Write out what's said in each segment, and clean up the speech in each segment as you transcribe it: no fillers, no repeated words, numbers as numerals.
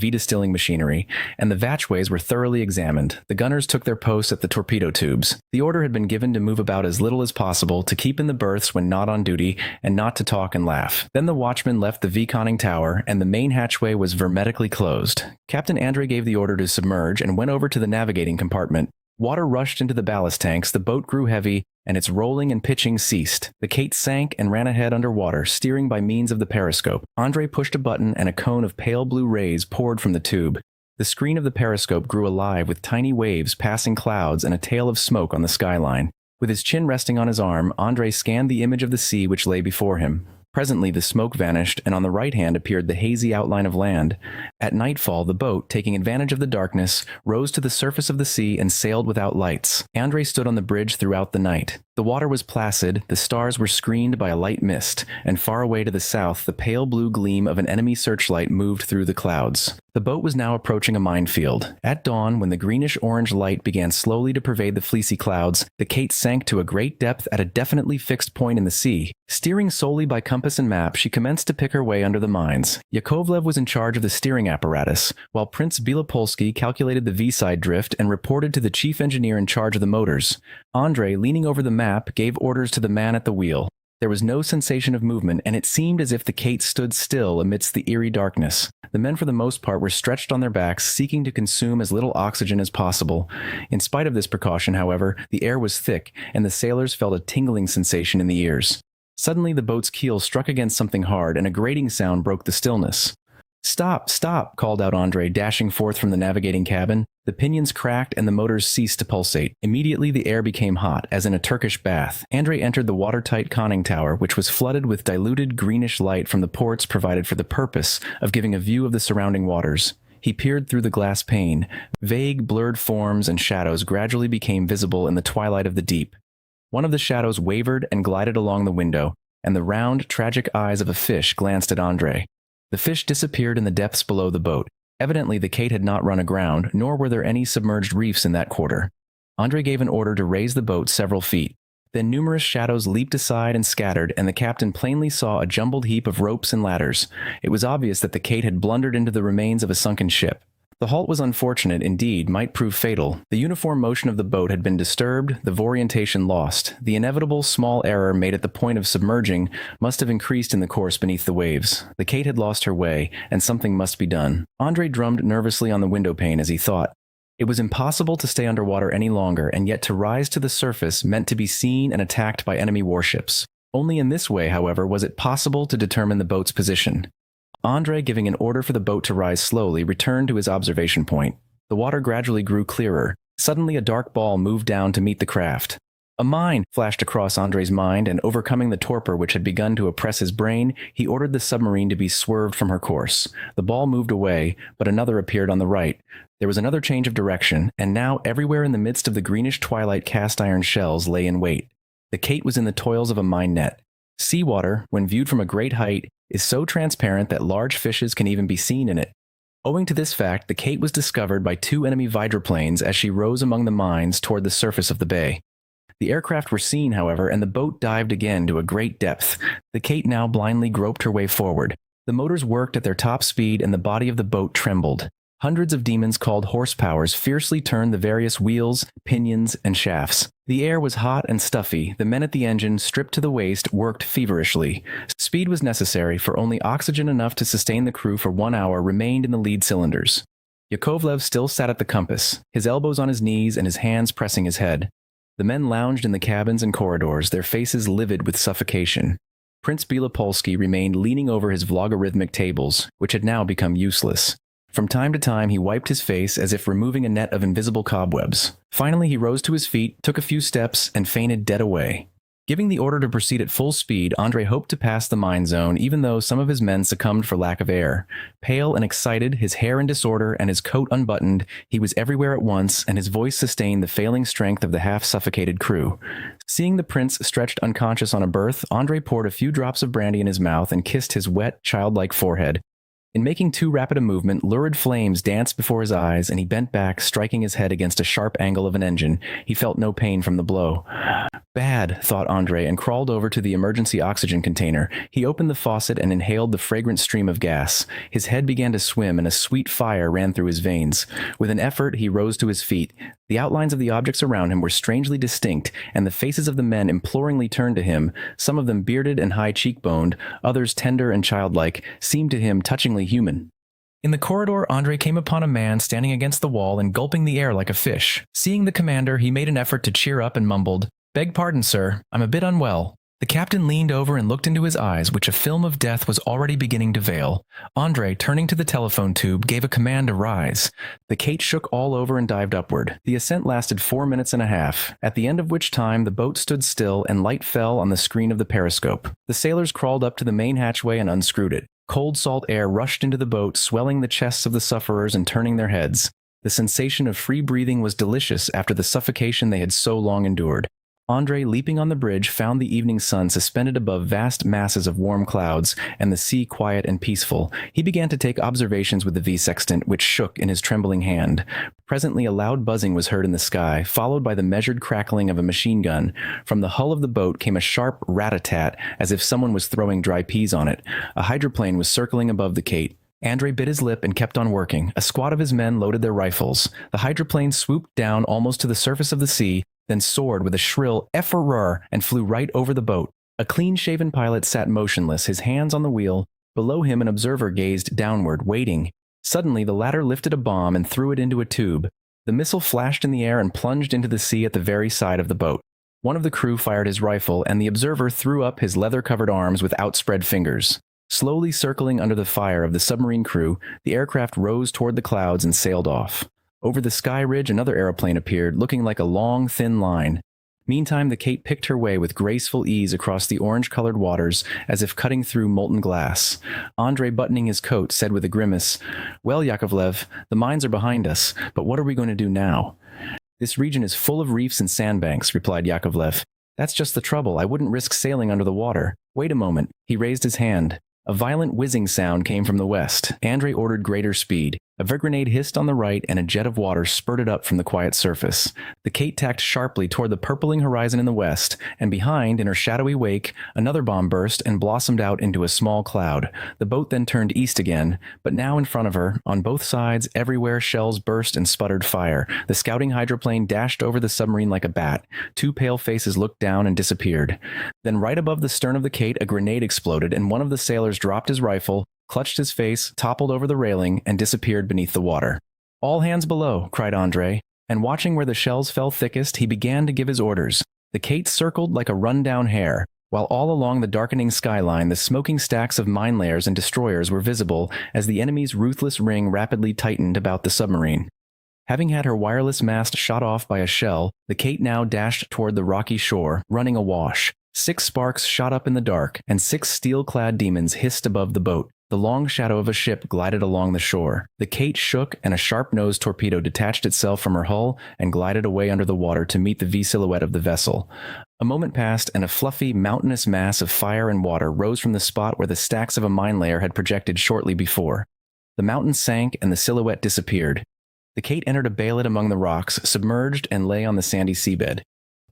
V-distilling machinery, and the hatchways were thoroughly examined. The gunners took their posts at the torpedo tubes. The order had been given to move about as little as possible, to keep in the berths when not on duty, and not to talk and laugh. Then the watchman left the V-conning tower, and the main hatchway was hermetically closed. Captain Andre gave the order to submerge and went over to the navigating compartment. Water rushed into the ballast tanks, the boat grew heavy, and its rolling and pitching ceased. The Kate sank and ran ahead underwater, steering by means of the periscope. Andre pushed a button and a cone of pale blue rays poured from the tube. The screen of the periscope grew alive with tiny waves passing clouds and a tail of smoke on the skyline. With his chin resting on his arm, Andre scanned the image of the sea which lay before him. Presently the smoke vanished, and on the right hand appeared the hazy outline of land. At nightfall, the boat, taking advantage of the darkness, rose to the surface of the sea and sailed without lights. Andre stood on the bridge throughout the night. The water was placid, the stars were screened by a light mist, and far away to the south the pale blue gleam of an enemy searchlight moved through the clouds. The boat was now approaching a minefield. At dawn, when the greenish-orange light began slowly to pervade the fleecy clouds, the Kate sank to a great depth at a definitely fixed point in the sea. Steering solely by compass and map, she commenced to pick her way under the mines. Yakovlev was in charge of the steering apparatus, while Prince Bilopolsky calculated the V-side drift and reported to the chief engineer in charge of the motors. Andre, leaning over the map, gave orders to the man at the wheel. There was no sensation of movement, and it seemed as if the Kate stood still amidst the eerie darkness. The men for the most part were stretched on their backs, seeking to consume as little oxygen as possible. In spite of this precaution, however, the air was thick, and the sailors felt a tingling sensation in the ears. Suddenly the boat's keel struck against something hard, and a grating sound broke the stillness. "Stop! Stop!" called out Andre, dashing forth from the navigating cabin. The pinions cracked and the motors ceased to pulsate. Immediately the air became hot, as in a Turkish bath. Andre entered the watertight conning tower, which was flooded with diluted greenish light from the ports provided for the purpose of giving a view of the surrounding waters. He peered through the glass pane. Vague, blurred forms and shadows gradually became visible in the twilight of the deep. One of the shadows wavered and glided along the window, and the round, tragic eyes of a fish glanced at Andre. The fish disappeared in the depths below the boat. Evidently the Kate had not run aground, nor were there any submerged reefs in that quarter. Andre gave an order to raise the boat several feet. Then numerous shadows leaped aside and scattered, and the captain plainly saw a jumbled heap of ropes and ladders. It was obvious that the Kate had blundered into the remains of a sunken ship. The halt was unfortunate, indeed, might prove fatal. The uniform motion of the boat had been disturbed, the orientation lost. The inevitable small error made at the point of submerging must have increased in the course beneath the waves. The Kate had lost her way, and something must be done. Andre drummed nervously on the window pane as he thought. It was impossible to stay underwater any longer, and yet to rise to the surface meant to be seen and attacked by enemy warships. Only in this way, however, was it possible to determine the boat's position. Andre, giving an order for the boat to rise slowly, returned to his observation point. The water gradually grew clearer. Suddenly a dark ball moved down to meet the craft. "A mine!" flashed across Andre's mind, and overcoming the torpor which had begun to oppress his brain, he ordered the submarine to be swerved from her course. The ball moved away, but another appeared on the right. There was another change of direction, and now everywhere in the midst of the greenish twilight cast-iron shells lay in wait. The Kate was in the toils of a mine net. Seawater, when viewed from a great height, is so transparent that large fishes can even be seen in it. Owing to this fact, the Kate was discovered by two enemy hydroplanes as she rose among the mines toward the surface of the bay. The aircraft were seen, however, and the boat dived again to a great depth. The Kate now blindly groped her way forward. The motors worked at their top speed, and the body of the boat trembled. Hundreds of demons called horsepowers fiercely turned the various wheels, pinions, and shafts. The air was hot and stuffy. The men at the engine, stripped to the waist, worked feverishly. Speed was necessary, for only oxygen enough to sustain the crew for 1 hour remained in the lead cylinders. Yakovlev still sat at the compass, his elbows on his knees and his hands pressing his head. The men lounged in the cabins and corridors, their faces livid with suffocation. Prince Bilopolsky remained leaning over his logarithmic tables, which had now become useless. From time to time he wiped his face as if removing a net of invisible cobwebs. Finally he rose to his feet, took a few steps, and fainted dead away. Giving the order to proceed at full speed, Andre hoped to pass the mine zone even though some of his men succumbed for lack of air. Pale and excited, his hair in disorder and his coat unbuttoned, he was everywhere at once, and his voice sustained the failing strength of the half-suffocated crew. Seeing the prince stretched unconscious on a berth, Andre poured a few drops of brandy in his mouth and kissed his wet, childlike forehead. In making too rapid a movement, lurid flames danced before his eyes, and he bent back, striking his head against a sharp angle of an engine. He felt no pain from the blow. Bad, thought Andre, and crawled over to the emergency oxygen container. He opened the faucet and inhaled the fragrant stream of gas. His head began to swim and a sweet fire ran through his veins. With an effort, he rose to his feet. The outlines of the objects around him were strangely distinct, and the faces of the men imploringly turned to him, some of them bearded and high cheekboned, others tender and childlike, seemed to him touchingly human. In the corridor, Andre came upon a man standing against the wall and gulping the air like a fish. Seeing the commander, he made an effort to cheer up and mumbled, "Beg pardon, sir. I'm a bit unwell." The captain leaned over and looked into his eyes, which a film of death was already beginning to veil. Andre, turning to the telephone tube, gave a command to rise. The Kate shook all over and dived upward. The ascent lasted 4 minutes and a half, at the end of which time the boat stood still and light fell on the screen of the periscope. The sailors crawled up to the main hatchway and unscrewed it. Cold salt air rushed into the boat, swelling the chests of the sufferers and turning their heads. The sensation of free breathing was delicious after the suffocation they had so long endured. Andre, leaping on the bridge, found the evening sun suspended above vast masses of warm clouds, and the sea quiet and peaceful. He began to take observations with the V-sextant, which shook in his trembling hand. Presently a loud buzzing was heard in the sky, followed by the measured crackling of a machine gun. From the hull of the boat came a sharp rat-a-tat, as if someone was throwing dry peas on it. A hydroplane was circling above the Kate. Andre bit his lip and kept on working. A squad of his men loaded their rifles. The hydroplane swooped down almost to the surface of the sea, then soared with a shrill "Efferer" and flew right over the boat. A clean-shaven pilot sat motionless, his hands on the wheel. Below him an observer gazed downward, waiting. Suddenly the latter lifted a bomb and threw it into a tube. The missile flashed in the air and plunged into the sea at the very side of the boat. One of the crew fired his rifle, and the observer threw up his leather-covered arms with outspread fingers. Slowly circling under the fire of the submarine crew, the aircraft rose toward the clouds and sailed off. Over the sky ridge, another aeroplane appeared, looking like a long, thin line. Meantime, the Kate picked her way with graceful ease across the orange-colored waters, as if cutting through molten glass. Andre, buttoning his coat, said with a grimace, "Well, Yakovlev, the mines are behind us, but what are we going to do now?" "This region is full of reefs and sandbanks," replied Yakovlev. "That's just the trouble. I wouldn't risk sailing under the water." "Wait a moment." He raised his hand. A violent whizzing sound came from the west. Andre ordered greater speed. A grenade hissed on the right, and a jet of water spurted up from the quiet surface. The Kate tacked sharply toward the purpling horizon in the west, and behind, in her shadowy wake, another bomb burst and blossomed out into a small cloud. The boat then turned east again, but now in front of her, on both sides, everywhere shells burst and sputtered fire. The scouting hydroplane dashed over the submarine like a bat. Two pale faces looked down and disappeared. Then right above the stern of the Kate, a grenade exploded, and one of the sailors dropped his rifle, clutched his face, toppled over the railing, and disappeared beneath the water. "All hands below," cried Andre, and watching where the shells fell thickest, he began to give his orders. The Kate circled like a run-down hare, while all along the darkening skyline the smoking stacks of mine layers and destroyers were visible as the enemy's ruthless ring rapidly tightened about the submarine. Having had her wireless mast shot off by a shell, the Kate now dashed toward the rocky shore, running awash. 6 sparks shot up in the dark, and 6 steel-clad demons hissed above the boat. The long shadow of a ship glided along the shore. The Kate shook, and a sharp-nosed torpedo detached itself from her hull and glided away under the water to meet the V-silhouette of the vessel. A moment passed, and a fluffy, mountainous mass of fire and water rose from the spot where the stacks of a mine layer had projected shortly before. The mountain sank, and the silhouette disappeared. The Kate entered a baylet among the rocks, submerged, and lay on the sandy seabed.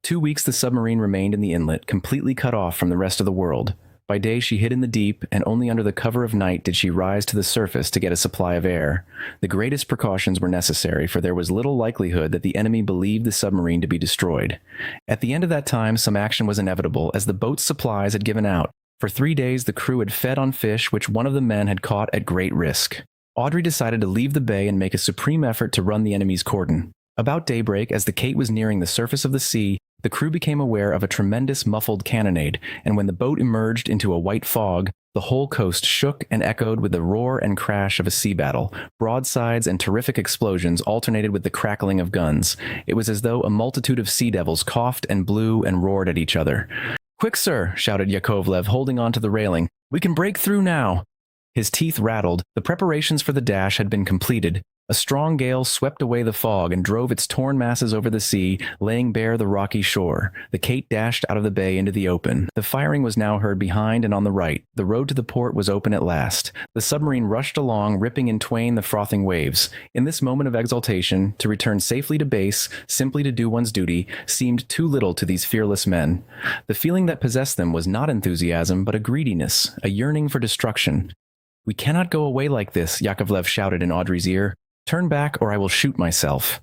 2 weeks the submarine remained in the inlet, completely cut off from the rest of the world. By day she hid in the deep, and only under the cover of night did she rise to the surface to get a supply of air. The greatest precautions were necessary, for there was little likelihood that the enemy believed the submarine to be destroyed. At the end of that time, some action was inevitable, as the boat's supplies had given out. For 3 days the crew had fed on fish which one of the men had caught at great risk. Audrey decided to leave the bay and make a supreme effort to run the enemy's cordon. About daybreak, as the Kate was nearing the surface of the sea, the crew became aware of a tremendous muffled cannonade, and when the boat emerged into a white fog, the whole coast shook and echoed with the roar and crash of a sea battle. Broadsides and terrific explosions alternated with the crackling of guns. It was as though a multitude of sea devils coughed and blew and roared at each other. "Quick, sir!" shouted Yakovlev, holding on to the railing. "We can break through now!" His teeth rattled. The preparations for the dash had been completed. A strong gale swept away the fog and drove its torn masses over the sea, laying bare the rocky shore. The Kate dashed out of the bay into the open. The firing was now heard behind and on the right. The road to the port was open at last. The submarine rushed along, ripping in twain the frothing waves. In this moment of exultation, to return safely to base, simply to do one's duty, seemed too little to these fearless men. The feeling that possessed them was not enthusiasm, but a greediness, a yearning for destruction. "We cannot go away like this," Yakovlev shouted in Audrey's ear. "Turn back or I will shoot myself."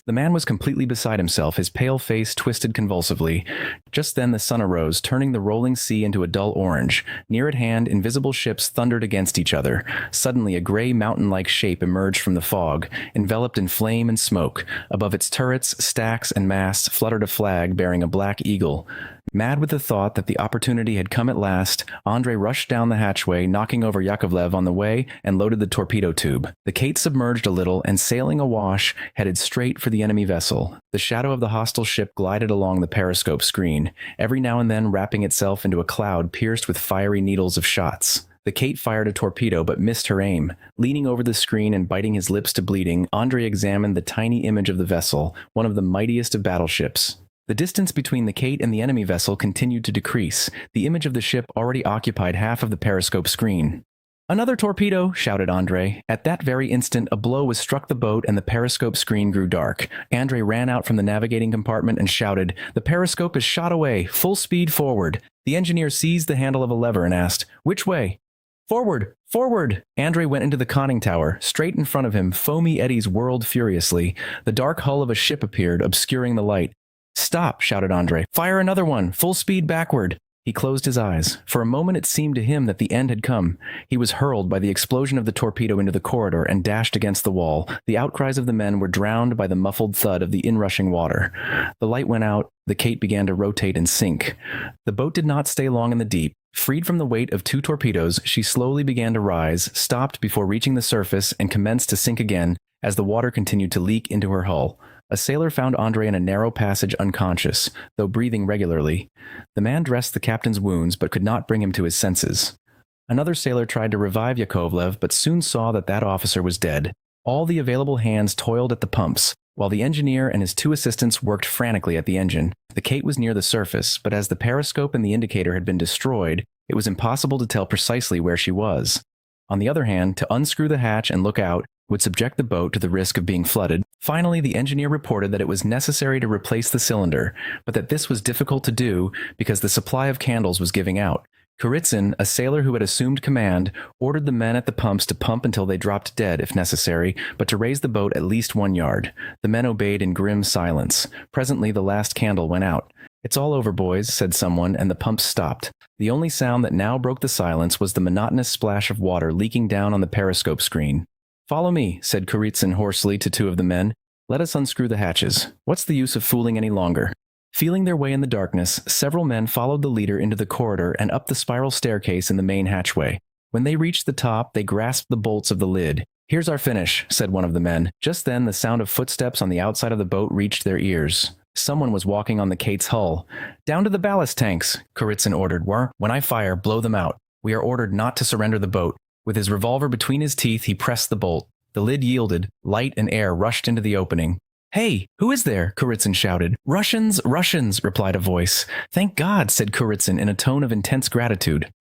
The man was completely beside himself, his pale face twisted convulsively. Just then the sun arose, turning the rolling sea into a dull orange. Near at hand, invisible ships thundered against each other. Suddenly a gray mountain-like shape emerged from the fog, enveloped in flame and smoke. Above its turrets, stacks, and masts fluttered a flag bearing a black eagle. Mad with the thought that the opportunity had come at last, Andrei rushed down the hatchway, knocking over Yakovlev on the way, and loaded the torpedo tube. The Kate submerged a little and, sailing awash, headed straight for the enemy vessel. The shadow of the hostile ship glided along the periscope screen, every now and then wrapping itself into a cloud pierced with fiery needles of shots. The Kate fired a torpedo but missed her aim. Leaning over the screen and biting his lips to bleeding, Andrei examined the tiny image of the vessel, one of the mightiest of battleships. The distance between the Kate and the enemy vessel continued to decrease. The image of the ship already occupied half of the periscope screen. "Another torpedo!" shouted Andrei. At that very instant, a blow was struck the boat and the periscope screen grew dark. Andrei ran out from the navigating compartment and shouted, "The periscope is shot away! Full speed forward!" The engineer seized the handle of a lever and asked, "Which way?" "Forward! Forward!" Andrei went into the conning tower. Straight in front of him, foamy eddies whirled furiously. The dark hull of a ship appeared, obscuring the light. "Stop!" shouted Andrei. "Fire another one! Full speed backward!" He closed his eyes. For a moment it seemed to him that the end had come. He was hurled by the explosion of the torpedo into the corridor and dashed against the wall. The outcries of the men were drowned by the muffled thud of the inrushing water. The light went out. The Kate began to rotate and sink. The boat did not stay long in the deep. Freed from the weight of 2 torpedoes, she slowly began to rise, stopped before reaching the surface, and commenced to sink again as the water continued to leak into her hull. A sailor found Andrei in a narrow passage unconscious, though breathing regularly. The man dressed the captain's wounds but could not bring him to his senses. Another sailor tried to revive Yakovlev but soon saw that that officer was dead. All the available hands toiled at the pumps, while the engineer and his 2 assistants worked frantically at the engine. The Kate was near the surface, but as the periscope and the indicator had been destroyed, it was impossible to tell precisely where she was. On the other hand, to unscrew the hatch and look out would subject the boat to the risk of being flooded. Finally, the engineer reported that it was necessary to replace the cylinder, but that this was difficult to do because the supply of candles was giving out. Kurizin, a sailor who had assumed command, ordered the men at the pumps to pump until they dropped dead if necessary, but to raise the boat at least 1 yard. The men obeyed in grim silence. Presently, the last candle went out. "It's all over, boys," said someone, and the pumps stopped. The only sound that now broke the silence was the monotonous splash of water leaking down on the periscope screen. "Follow me," said Kurizin hoarsely to 2 of the men. "Let us unscrew the hatches. What's the use of fooling any longer?" Feeling their way in the darkness, several men followed the leader into the corridor and up the spiral staircase in the main hatchway. When they reached the top, they grasped the bolts of the lid. "Here's our finish," said one of the men. Just then, the sound of footsteps on the outside of the boat reached their ears. Someone was walking on the Kate's hull. "Down to the ballast tanks," Kurizin ordered. "When I fire, blow them out. We are ordered not to surrender the boat." With his revolver between his teeth, he pressed the bolt. The lid yielded. Light and air rushed into the opening. "Hey, who is there?" Kurizin shouted. "Russians, Russians," replied a voice. "Thank God," said Kurizin in a tone of intense gratitude.